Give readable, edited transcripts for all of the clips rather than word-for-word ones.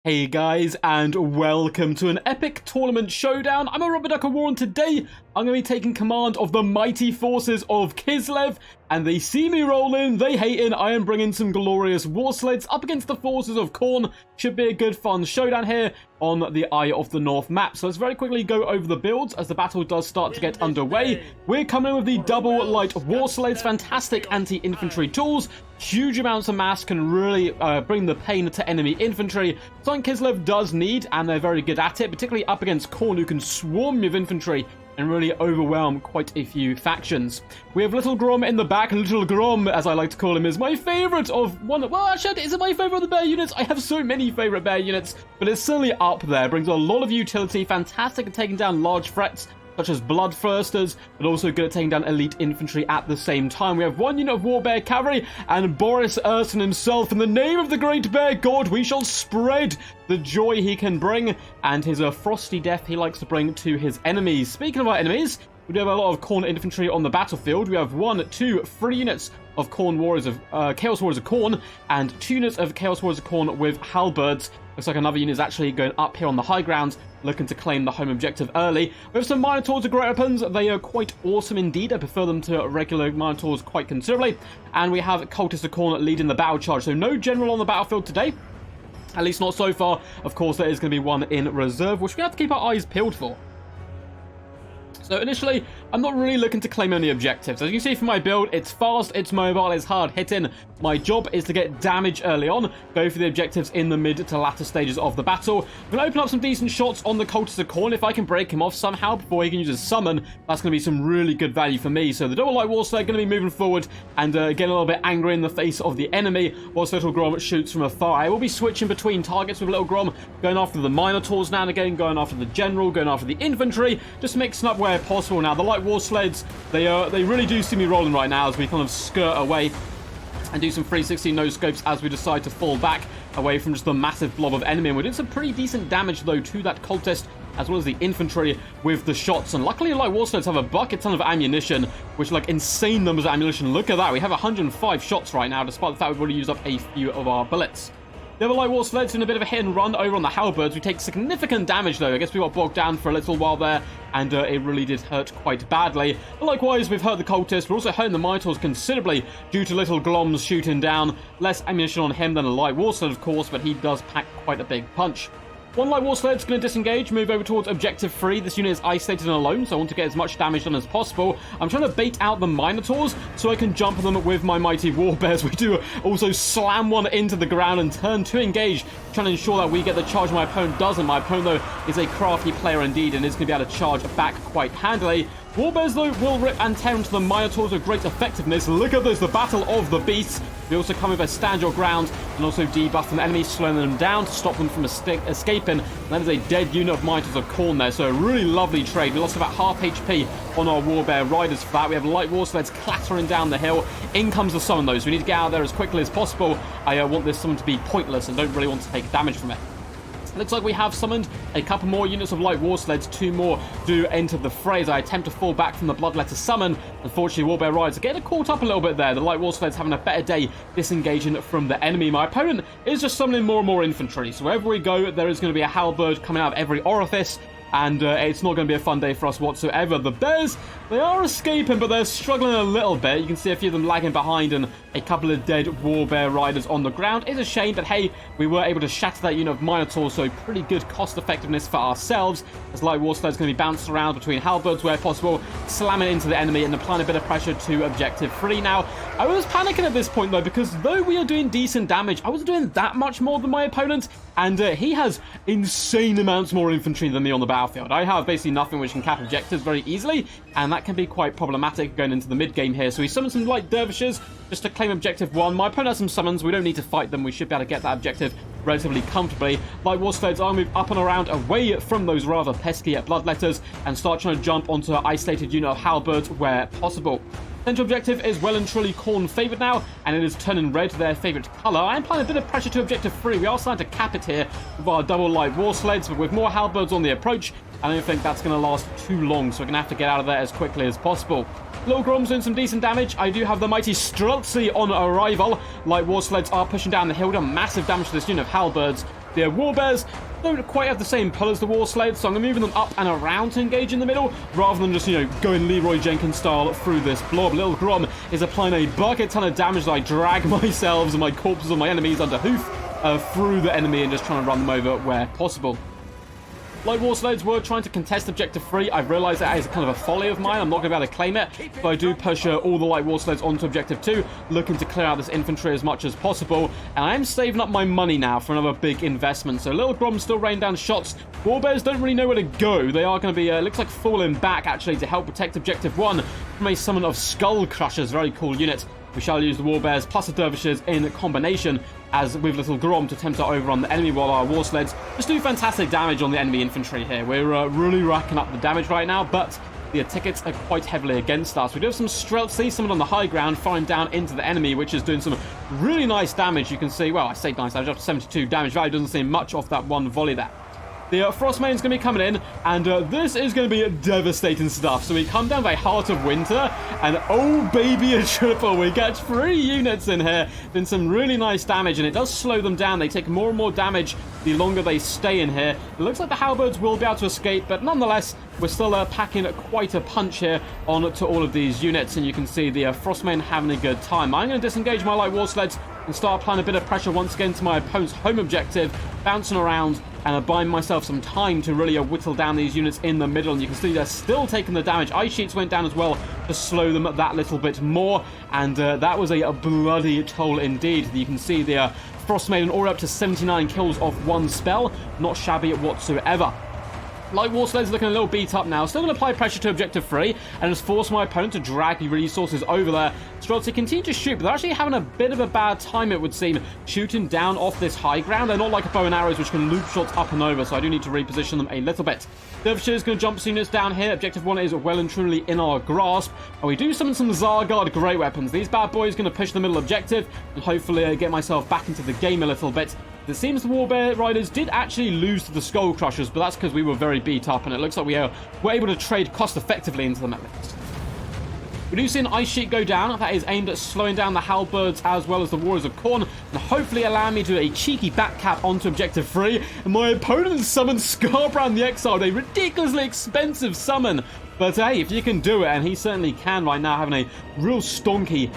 Hey guys, and welcome to an epic tournament showdown. I'm a Rubber Duck of War, and today I'm going to be taking command of the mighty forces of Kislev, and they see me rolling, they hating. I am bringing some glorious war sleds up against the forces of Khorne. Should be a good fun showdown here on the Eye of the North map. So let's very quickly go over the builds as the battle does start to get underway. We're coming in with the double light war sleds, fantastic anti-infantry tools. Huge amounts of mass can really bring the pain to enemy infantry. Something Kislev does need, and they're very good at it, particularly up against Khorne, who can swarm with infantry and really overwhelm quite a few factions. We have Little GROM in the back. Little GROM, as I like to call him, is my favorite of one. Well, actually, is it my favorite of the bear units? I have so many favorite bear units, but it's certainly up there. Brings a lot of utility, fantastic at taking down large threats, such as Bloodthirsters, but also good at taking down elite infantry at the same time. We have one unit of War Bear Cavalry, and Boris Urson himself. In the name of the Great Bear God, we shall spread the joy he can bring, and his frosty death he likes to bring to his enemies. Speaking of our enemies, we do have a lot of Khorne infantry on the battlefield. We have 3 units of Khorne Warriors of Chaos Warriors of Khorne, and 2 units of Chaos Warriors of Khorne with halberds. Looks like another unit is actually going up here on the high ground, looking to claim the home objective early. We have some Minotaurs of great weapons. They are quite awesome indeed. I prefer them to regular Minotaurs quite considerably. And we have Cultists of Khorne leading the battle charge. So no general on the battlefield today. At least not so far. Of course, there is going to be one in reserve, which we have to keep our eyes peeled for. So initially, I'm not really looking to claim any objectives. As you can see from my build, it's fast, it's mobile, it's hard hitting. My job is to get damage early on, go for the objectives in the mid to latter stages of the battle. I'm going to open up some decent shots on the Cultists of Khorne. If I can break him off somehow before he can use his summon, that's going to be some really good value for me. So the double light war sled going to be moving forward and getting a little bit angry in the face of the enemy, whilst Little GROM shoots from afar. I will be switching between targets with Little GROM, going after the Minotaurs now and again, going after the general, going after the infantry, just mixing up where possible. Now the light war sleds, they really do see me rolling right now as we kind of skirt away and do some 360 no scopes as we decide to fall back away from just the massive blob of enemy. And we did some pretty decent damage though to that cultist as well as the infantry with the shots. And luckily light war sleds have a bucket ton of ammunition, which like insane numbers of ammunition. Look at that, we have 105 shots right now, despite the fact we've already used up a few of our bullets. The other light war sleds in a bit of a hit and run over on the halberds. We take significant damage though. I guess we got bogged down for a little while there, and it really did hurt quite badly. But likewise, we've hurt the cultists. We're also hurting the Minotaurs considerably due to Little GROM's shooting down. Less ammunition on him than a light war sled, of course, but he does pack quite a big punch. One light war sled's going to disengage, move over towards objective 3. This unit is isolated and alone, so I want to get as much damage done as possible. I'm trying to bait out the Minotaurs so I can jump them with my mighty war bears. We do also slam one into the ground and turn to engage, trying to ensure that we get the charge. My opponent doesn't. My opponent, though, is a crafty player indeed and is going to be able to charge back quite handily. War bears, though, will rip and tear into the Minotaurs with great effectiveness. Look at this, the battle of the beasts. We also come with a stand your ground and also debuff an enemy, slowing them down to stop them from escaping. That is a dead unit of Minotaurs of Khorne there, so a really lovely trade. We lost about half HP on our War Bear Riders for that. We have light war sleds clattering down the hill. In comes the summon, though, so we need to get out of there as quickly as possible. I want this summon to be pointless and don't really want to take damage from it. Looks like we have summoned a couple more units of light war sleds. 2 more do enter the fray as I attempt to fall back from the Bloodletter summon. Unfortunately, War Bear Riders are getting caught up a little bit there. The light war sleds having a better day disengaging from the enemy. My opponent is just summoning more and more infantry. So wherever we go, there is going to be a halberd coming out of every orifice. And it's not going to be a fun day for us whatsoever. The bears, they are escaping, but they're struggling a little bit. You can see a few of them lagging behind and a couple of dead War Bear Riders on the ground. It's a shame, but hey, we were able to shatter that unit of Minotaurs, so pretty good cost effectiveness for ourselves. As light war sled's going to be bounced around between halberds where possible, slamming into the enemy and applying a bit of pressure to objective 3. Now, I was panicking at this point though, because though we are doing decent damage, I wasn't doing that much more than my opponent, and he has insane amounts more infantry than me on the battlefield. I have basically nothing which can cap objectives very easily, and that can be quite problematic going into the mid-game here. So we summoned some light dervishes just to claim objective 1. My opponent has some summons. We don't need to fight them. We should be able to get that objective relatively comfortably. Light war sleds are move up and around away from those rather pesky bloodletters and start trying to jump onto an isolated unit of halberds where possible. Central objective is well and truly Khorne favoured now, and it is turning red, their favourite colour. I am applying a bit of pressure to objective 3. We are starting to cap it here with our double light war sleds, but with more halberds on the approach, I don't think that's going to last too long, so we're going to have to get out of there as quickly as possible. Little GROM's doing some decent damage. I do have the mighty Streltsy on arrival. Light war sleds are pushing down the hill, doing massive damage to this unit of halberds. The Warbears don't quite have the same pull as the War Slaves, so I'm going to be moving them up and around to engage in the middle, rather than just, going Leroy Jenkins style through this blob. Little Grom is applying a bucket ton of damage as I drag myself and my corpses of my enemies under hoof through the enemy and just trying to run them over where possible. Light War Slaves were trying to contest Objective 3. I've realised that is kind of a folly of mine. I'm not going to be able to claim it, but I do push all the Light War Slaves onto Objective 2, looking to clear out this infantry as much as possible. And I am saving up my money now for another big investment. So Little Grom still rain down shots. Warbears don't really know where to go. They are going to be, looks like, falling back, actually, to help protect Objective 1 from a summon of Skull Crushers. Very cool unit. We shall use the Warbears plus the Dervishes in combination as with Little Grom to attempt to overrun the enemy, while our War Sleds just do fantastic damage on the enemy infantry here. We're really racking up the damage right now, but the tickets are quite heavily against us. We do have some Streltsy, someone on the high ground, firing down into the enemy, which is doing some really nice damage. You can see, well, I say nice damage, up to 72 damage value. Doesn't seem much off that one volley there. The Frostmane's going to be coming in, and this is going to be devastating stuff. So we come down by Heart of Winter, and oh baby, a triple. We get 3 units in here, doing some really nice damage, and it does slow them down. They take more and more damage the longer they stay in here. It looks like the Halberds will be able to escape, but nonetheless, we're still packing quite a punch here on to all of these units, and you can see the Frostmane having a good time. I'm going to disengage my Light War Sleds and start applying a bit of pressure once again to my opponent's home objective, bouncing around and buying myself some time to really whittle down these units in the middle. And you can see they're still taking the damage. Ice Sheets went down as well to slow them that little bit more, and that was a bloody toll indeed. You can see the Frostmaiden already up to 79 kills off one spell. Not shabby whatsoever. Light War Sleds looking a little beat up now. Still going to apply pressure to Objective 3 and just force my opponent to drag the resources over there. Streltsy continue to shoot, but they're actually having a bit of a bad time, it would seem, shooting down off this high ground. They're not like a bow and arrows, which can loop shots up and over, so I do need to reposition them a little bit. Dervishes going to jump some units down here. Objective 1 is well and truly in our grasp. And we do summon some Zargard Great Weapons. These bad boys going to push the middle objective and hopefully get myself back into the game a little bit. It seems the Warbear Riders did actually lose to the Skull Crushers, but that's because we were very beat up, and it looks like we were able to trade cost effectively into them at least. We do see an Ice Sheet go down. That is aimed at slowing down the Halberds as well as the Warriors of Khorne, and hopefully allowing me to do a cheeky back cap onto Objective 3. And my opponent summoned Scarbrand the Exiled, a ridiculously expensive summon. But hey, if you can do it, and he certainly can right now, having a real stonky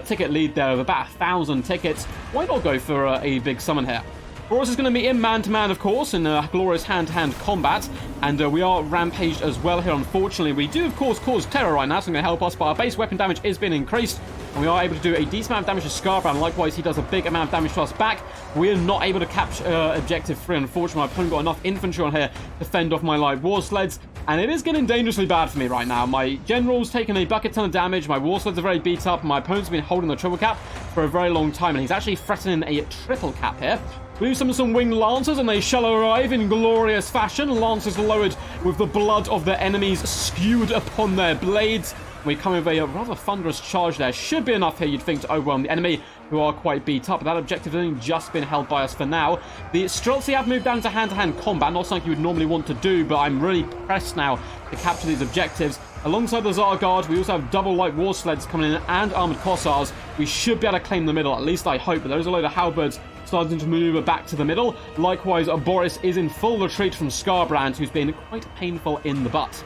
ticket lead there of about 1,000 tickets, why not go for a big summon here? Boris is going to meet him man-to-man, of course, in glorious hand-to-hand combat, and we are rampaged as well here, unfortunately. We do, of course, cause terror right now, so it's going to help us, but our base weapon damage is being increased, and we are able to do a decent amount of damage to Scarbrand. Likewise, he does a big amount of damage to us back. We are not able to capture Objective 3, unfortunately. My opponent got enough infantry on here to fend off my Light War Sleds, and it is getting dangerously bad for me right now. My general's taken a bucket ton of damage, my War Sleds are very beat up, and my opponent's been holding the triple cap for a very long time, and he's actually threatening a triple cap here. We do some winged lancers, and they shall arrive in glorious fashion. Lancers lowered with the blood of their enemies skewed upon their blades. We come with a rather thunderous charge there. Should be enough here, you'd think, to overwhelm the enemy, who are quite beat up. But that objective has only just been held by us for now. The Streltsy have moved down to hand-to-hand combat. Not something you would normally want to do, but I'm really pressed now to capture these objectives. Alongside the Zargard, we also have double Light War Sleds coming in and Armored Kossars. We should be able to claim the middle, at least I hope. But there's a load of Halberds starting to maneuver back to the middle. Likewise, Boris is in full retreat from Scarbrand, who's been quite painful in the butt.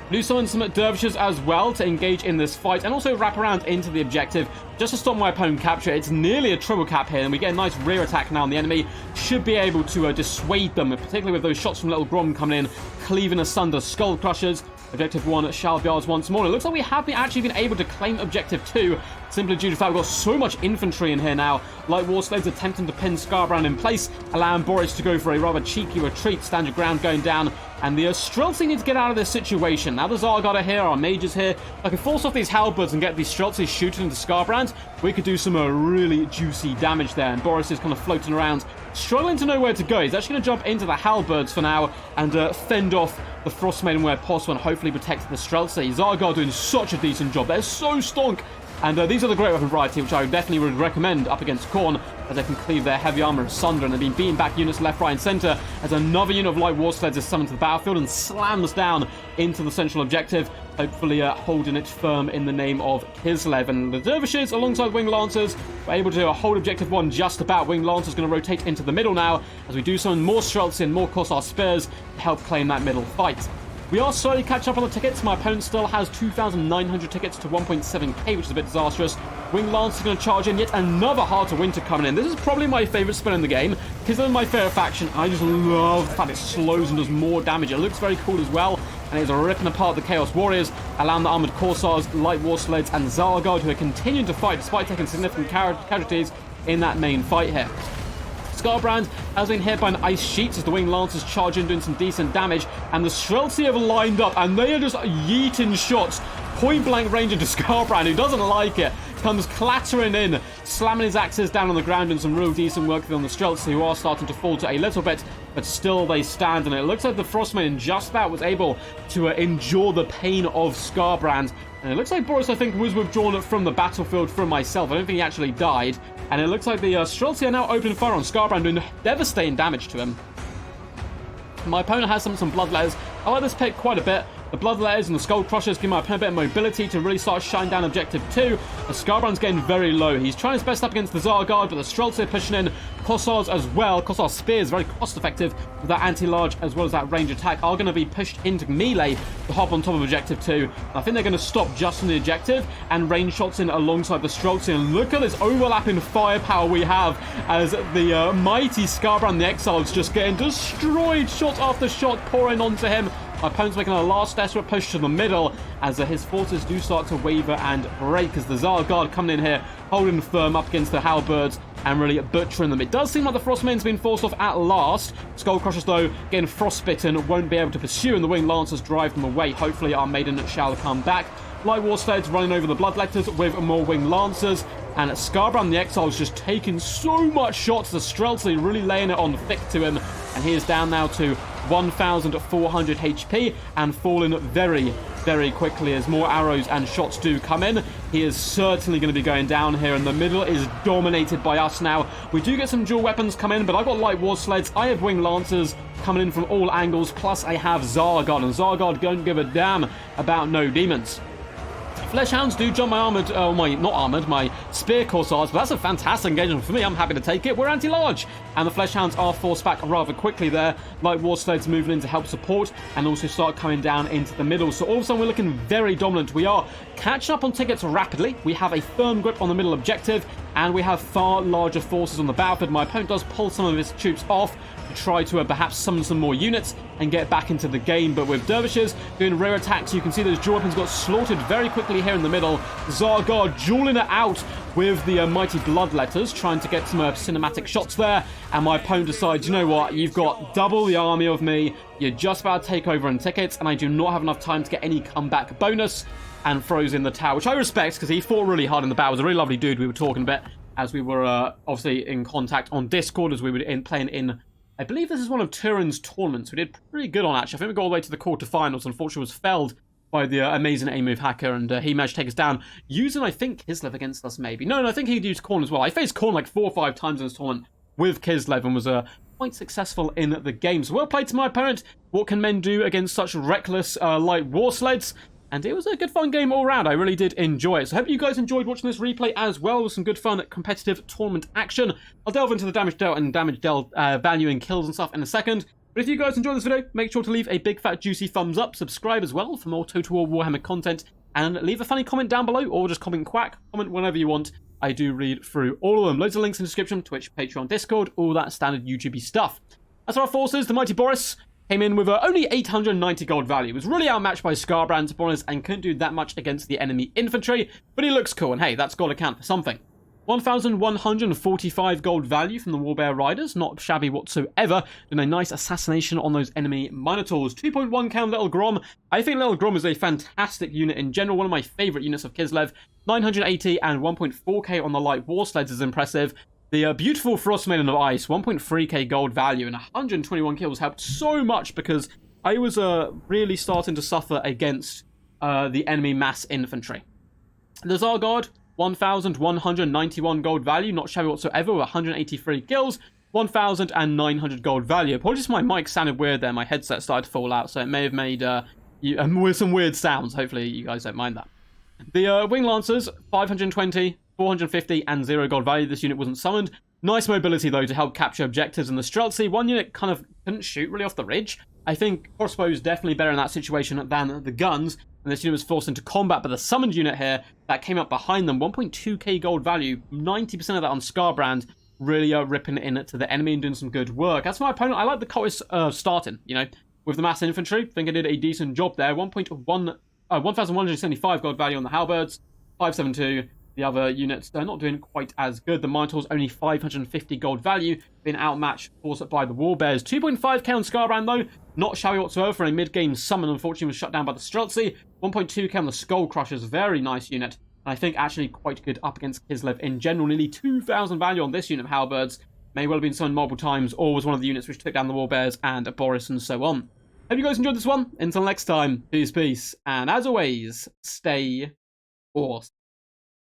We do summon some Dervishes as well to engage in this fight, and also wrap around into the objective just to stop my opponent capture. It's nearly a triple cap here, and we get a nice rear attack now on the enemy. Should be able to dissuade them, particularly with those shots from Little Grom coming in, cleaving asunder Skull Crushers. Objective 1 shall be ours once more. It looks like we have actually been able to claim Objective 2, simply due to the fact we've got so much infantry in here now. Light War Slaves attempting to pin Scarbrand in place, allowing Boris to go for a rather cheeky retreat. Stand your ground going down, and the Streltsy need to get out of this situation. Now the Zargard are here, our mages here. I can force off these Halberds and get these Streltsy shooting into Scarbrand. We could do some really juicy damage there, and Boris is kind of floating around, struggling to know where to go. He's actually going to jump into the Halberds for now and fend off the Frostmaiden where possible and hopefully protect the Streltsy. Zargard doing such a decent job. They're so stonk. And these are the great weapon variety, which I definitely would recommend up against Khorne, as they can cleave their heavy armor asunder, and they've been beating back units left, right, and center, as another unit of light war sleds is summoned to the battlefield and slams down into the central objective, hopefully holding it firm in the name of Kislev. And the dervishes, alongside wing lancers, were able to hold objective 1 just about. Wing lancers going to rotate into the middle now, as we do summon more Streltsy and more Kossar spears to help claim that middle fight. We are slowly catching up on the tickets. My opponent still has 2,900 tickets to 1.7k, which is a bit disastrous. Wing Lance is going to charge in. Yet another Heart of Winter coming in. This is probably my favourite spell in the game, because they're my favourite faction. I just love the fact it slows and does more damage. It looks very cool as well, and it's ripping apart the Chaos Warriors, allowing the Armoured Corsairs, Light War Sleds, and Zargard, who are continuing to fight despite taking significant casualties in that main fight here. Skarbrand has been hit by an ice sheet as the Wing Lancers charge in, doing some decent damage, and the Streltsy have lined up, and they are just yeeting shots point blank range into Skarbrand, who doesn't like it. Comes clattering in, slamming his axes down on the ground, and some real decent work on the Streltsy, who are starting to falter a little bit, but still they stand, and it looks like the Frostmaiden just about was able to endure the pain of Skarbrand. And it looks like Boris, I think, was withdrawn from the battlefield from myself. I don't think he actually died. And it looks like the Streltsy are now opening fire on Skarbrand, doing devastating damage to him. My opponent has some Bloodletters. I like this pick quite a bit. The Bloodletters and the Skull Crushers give my opponent a bit of mobility to really start shutting down Objective 2. The Skarbrand's getting very low. He's trying his best up against the Zargard, but the Streltsy are pushing in. Kossars as well. Kossar Spears, very cost-effective with that anti-large as well as that range attack, are going to be pushed into melee to hop on top of Objective 2. I think they're going to stop just on the objective and range shots in alongside the Streltsy. And look at this overlapping firepower we have as the mighty Skarbrand the Exile is just getting destroyed, shot after shot pouring onto him. My opponent's making a last desperate push to the middle as his forces do start to waver and break, as the Zargard coming in here, holding firm up against the Halberds and really butchering them. It does seem like the Frostmaiden's been forced off at last. Skull Crushers, though, getting frostbitten, won't be able to pursue, and the Wing Lancers drive them away. Hopefully our Maiden shall come back. Light War Sleds running over the Bloodletters with more Wing Lancers, and Skarbrand the Exile is just taking so much shots. The Streltsy really laying it on thick to him, and he is down now to 1,400 HP and falling very, very quickly as more arrows and shots do come in. He is certainly going to be going down here, and the middle is dominated by us now. We do get some dual weapons come in, but I've got Light War Sleds, I have Wing Lancers coming in from all angles, plus I have Zargard, and Zargard don't give a damn about no demons. Fleshhounds do jump my armored, my spear corsairs, but that's a fantastic engagement for me. I'm happy to take it. We're anti-large, and the Fleshhounds are forced back rather quickly there. Light War Sleds moving in to help support and also start coming down into the middle. So all of a sudden we're looking very dominant. We are catching up on tickets rapidly. We have a firm grip on the middle objective, and we have far larger forces on the battlefield. My opponent does pull some of his troops off to try to perhaps summon some more units and get back into the game, but with dervishes doing rear attacks, you can see those dual weapons got slaughtered very quickly here in the middle. Zargard dueling it out with the mighty Bloodletters, trying to get some cinematic shots there, and my opponent decides, you know what, you've got double the army of me, you're just about to take over in tickets, and I do not have enough time to get any comeback bonus, and throws in the tower, which I respect because he fought really hard in the battle. It was a really lovely dude. We were talking a bit as we were obviously in contact on Discord as we were playing in, I believe this is one of Turin's tournaments. We did pretty good on, actually. I think we got all the way to the quarterfinals. Unfortunately, was felled by the amazing A-Move hacker, and he managed to take us down using, I think, Kislev against us, maybe. No, I think he used Khorne as well. I faced Khorne like 4 or 5 times in this tournament with Kislev and was quite successful in the game. So well played to my opponent. What can men do against such reckless light war sleds? And it was a good fun game all around. I really did enjoy it. So I hope you guys enjoyed watching this replay as well, with some good fun competitive tournament action. I'll delve into the damage dealt and damage dealt value and kills and stuff in a second. But if you guys enjoyed this video, make sure to leave a big fat juicy thumbs up, subscribe as well for more Total War Warhammer content, and leave a funny comment down below, or just comment quack, comment whenever you want. I do read through all of them. Loads of links in the description, Twitch, Patreon, Discord, all that standard YouTube stuff. As for our forces, the mighty Boris came in with only 890 gold value. He was really outmatched by Skarbrand, to be honest, and couldn't do that much against the enemy infantry, but he looks cool, and hey, that's got to count for something. 1,145 gold value from the Warbear Riders, not shabby whatsoever. Doing a nice assassination on those enemy Minotaurs. 2.1 count Little Grom. I think Little Grom is a fantastic unit in general, one of my favourite units of Kislev. 980 and 1.4k on the Light War Sleds is impressive. The beautiful Frostmaiden of Ice, 1.3k gold value and 121 kills helped so much because I was really starting to suffer against the enemy mass infantry. The Zargard 1,191 gold value, not shabby whatsoever, with 183 kills. 1,900 gold value. Apologies if my mic sounded weird there. My headset started to fall out, so it may have made some weird sounds. Hopefully you guys don't mind that. The Wing Lancers, 520, 450, and 0 gold value. This unit wasn't summoned. Nice mobility, though, to help capture objectives in the Streltsy. One unit kind of couldn't shoot really off the ridge. I think crossbows definitely better in that situation than the guns, and this unit was forced into combat, but the summoned unit here that came up behind them, 1.2k gold value, 90% of that on Scarbrand, really ripping it in to the enemy and doing some good work. As for my opponent, I like the cultists starting, with the mass infantry. I think I did a decent job there. 1,175 gold value on the halberds, 572. The other units, they're not doing quite as good. The Minotaurs only 550 gold value, being outmatched, of course, by the Warbears. 2.5k on Scarbrand, though, not shabby whatsoever for a mid-game summon. Unfortunately, was shut down by the Streltsy. 1.2k on the Skull Crushers, very nice unit. And I think actually quite good up against Kislev in general. Nearly 2,000 value on this unit of halberds. May well have been summoned multiple times, or was one of the units which took down the Warbears and Boris and so on. Hope you guys enjoyed this one. Until next time, peace, and as always, stay awesome.